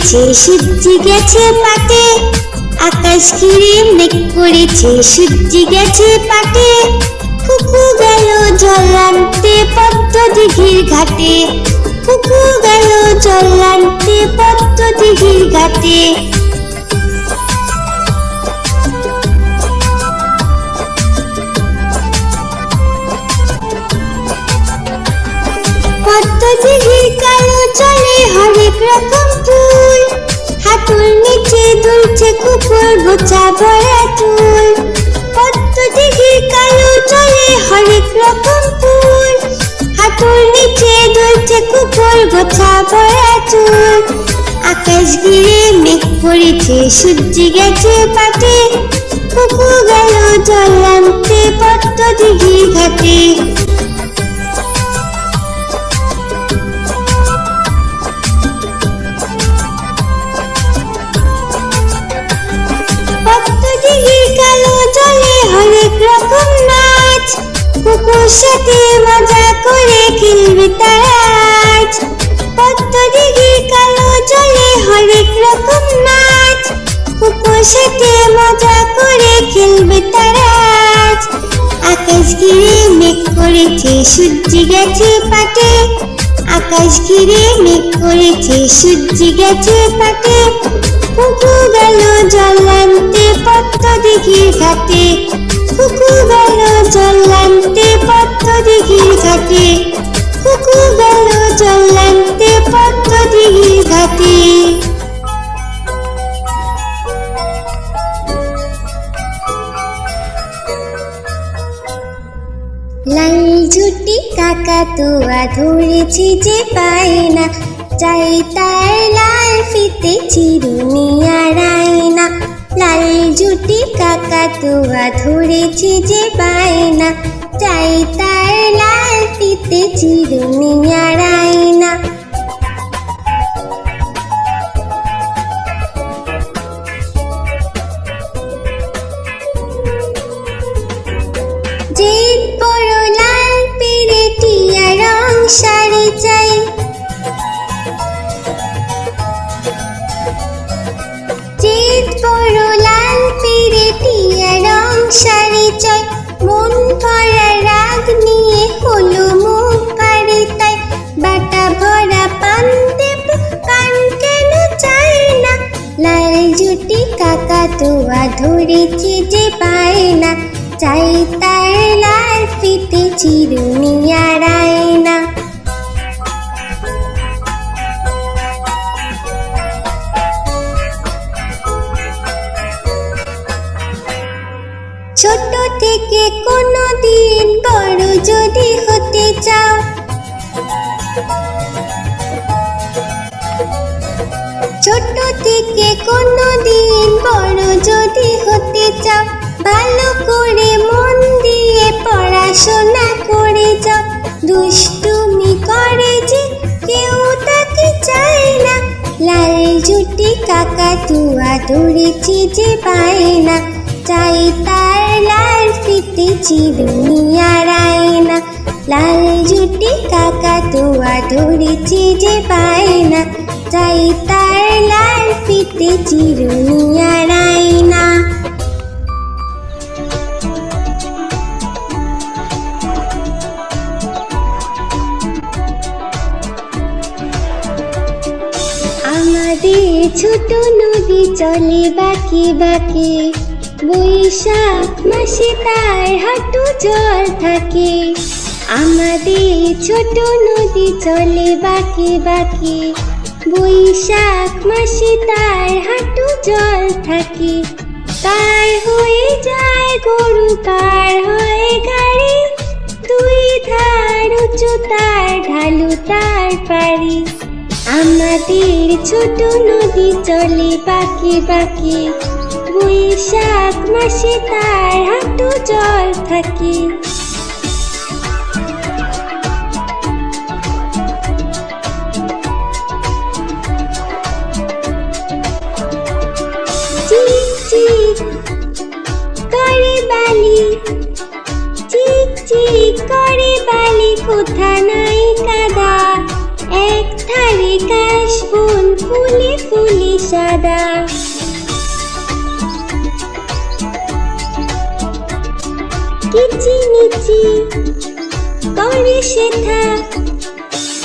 করেছে সূর্য গেছে পাটে, আকাশ ঘিরে মেঘ করেছে সূর্য গেছে পাটে। কুকু গেল জল আনতে পদ্ম দিঘির ঘাটে, কুকু গেল জল আনতে পদ্ম দিঘির ঘাটে। পদ্ম দিঘির কালো জলে হরেক রকম ফুল, হাঁটুর নিচে দুলছে কুকুর গোছা ভরা চুল। পদ্ম দিঘির কালো জলে হরেক রকম ফুল, হাঁটুর নিচে দুলছে কুকুর গোছা ভরা চুল। আকাশ ঘিরে মেঘ পড়েছে সূর্য গেছে পাটে, কুকু গেল জল আনতে পদ্ম দিঘির ঘাটে। পদ্ম দিঘির কালো জলে হরেক রকম নাচ, কুকুর সাথে মজা করে খেলবে তারা আজ। পদ্ম দিঘির কালো জলে হরেক রকম নাচ, কুকুর সাথে মজা করে খেলবে তারা আজ। আকাশ ঘিরে মেঘ করেছে সূর্য গেছে পাটে, আকাশ ঘিরে মেঘ করেছে সূর্য গেছে পাটে। কুকু গেল জল আনতে পদ্ম দিঘির ঘাটে, কুকু গেল জল আনতে পদ্ম দিঘির ঘাটে, কুকু গেল জল আনতে পদ্ম দিঘির ঘাটে। লাল ঝুটি কাকাতুয়া ধরেছে যে পায় না, চাই তার লাল ফিতে চিরুনি আর আয়না। লাল ঝুটি কাকাতুয়া ধরেছে যে পায় না, চাই তার লাল ফিতে চিরুনি আর আয়না। যে বড় লাল পেরেটিয়া রং শাড়ি চাই, যে বড় লাল পেরেটিয়া রং শাড়ি চাই। মন ভরা রাগ নিয়ে হলো মুখ পারে তাই, বাটা ভরা পান দেব পান কেন চাই না। লাল ঝুটি কাকাতুয়া ধরেছে যে পায় না, চাই তার লাল ফিতে চিরুনি আর আয়না। ছোট থেকে কোনো দিন বড় যদি হতে চাও, ছোট থেকে কোনো দিন বড় যদি হতে চাও, ভালো করে মন দিয়ে পড়াশোনা করে যাও। দুষ্টুমি করে যে কেউ তাকে চায় না, লাল ঝুটি কাকাতুয়া ধরেছে যে পায় না, চাই তার লাল ফিতে চিরুনি আর আয়না। লাল ঝুটি কাকাতুয়া ধরেছে যে পায় না, চাই তার লাল ফিতে চিরুনি আর আয়না। আমাদের ছোট নদী চলে বাঁকে বাঁকে, বৈশাখ মাসে তার হাঁটু জল থাকে। আমাদের ছোট নদী চলে বাঁকে বাঁকে, বৈশাখ মাসে তার হাঁটু জল থাকে। পার হয়ে যায় গরু, পার হয়ে গাড়ি, দুই ধার উঁচু তার ঢালু তার পারি। আমাদের ছোট নদী চলে বাঁকে বাঁকে, বৈশাখ মাসে তার হাঁটু জল থাকে। চিক চিক করে বালি, চিক চিক করে বালি, কোথা নাই কাদা, এক ধারে কাশবন ফুলে ফুলে কিচিমিচি করে শেথা,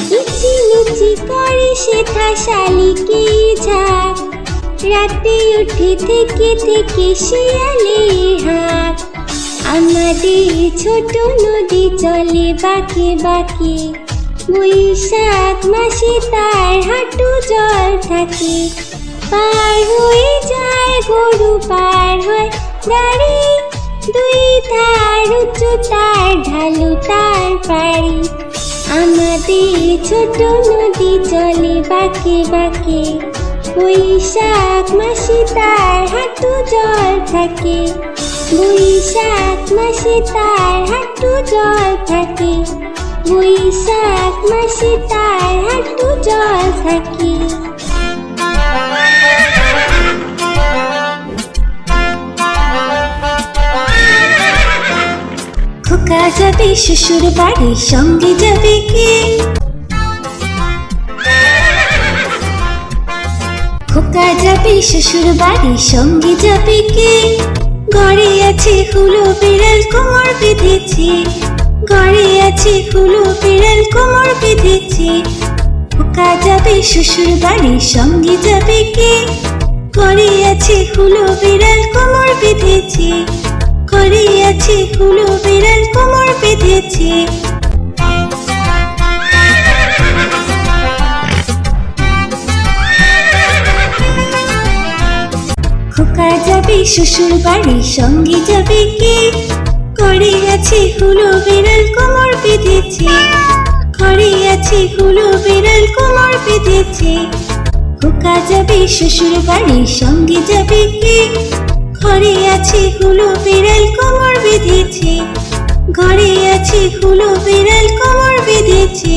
কিচিমিচি করে শেথা শালিকে ঝাঁক, রাতে উঠে থেকে থেকে শিয়ালের হাঁক। আমাদের ছোট নদী চলে বাঁকে বাঁকে, বৈশাখ মাসে তার হাঁটু জল থাকে। পার হয়ে যায় গরু, পার হয় গাড়ি, দুই ধার উঁচু তার ঢালু তার পাড়ি। আমাদের ছোট নদী চলে বাঁকে বাঁকে, বৈশাখ মাসে তার হাঁটু জল থাকে। বৈশাখ মাসে তার হাঁটু জল থাকে, বৈশাখ মাসে তার হাঁটু জল থাকে। খোকা যাবে শ্বশুর বাড়ি, সঙ্গে যাবে কে? খোকা যাবে শ্বশুর বাড়ি, সঙ্গে যাবে কে? ঘরে আছে হুলো বিড়াল কোমর বেঁধেছে, ঘরে আছে হুলো বিড়াল কোমর বেঁধেছে। খোকা যাবে শ্বশুর বাড়ি, সঙ্গে যাবে কে? ঘরে আছে হুলো বিড়াল কোমর বেঁধেছে, ঘরে আছে হুলো বিড়াল কোমর বেঁধেছে। খোকা যাবে শ্বশুর বাড়ি, সঙ্গে যাবে কে? ঘরে আছে হুলো বিড়াল কোমর বেঁধেছে, ঘরে আছে হুলো বিড়াল কোমর বেঁধেছে। খোকা যাবে শ্বশুর বাড়ি, সঙ্গে যাবে কে? ঘরে আছে হুলো বিড়াল কোমর বেঁধেছে, ঘরে আছে হুলো বিড়াল কোমর বেঁধেছে।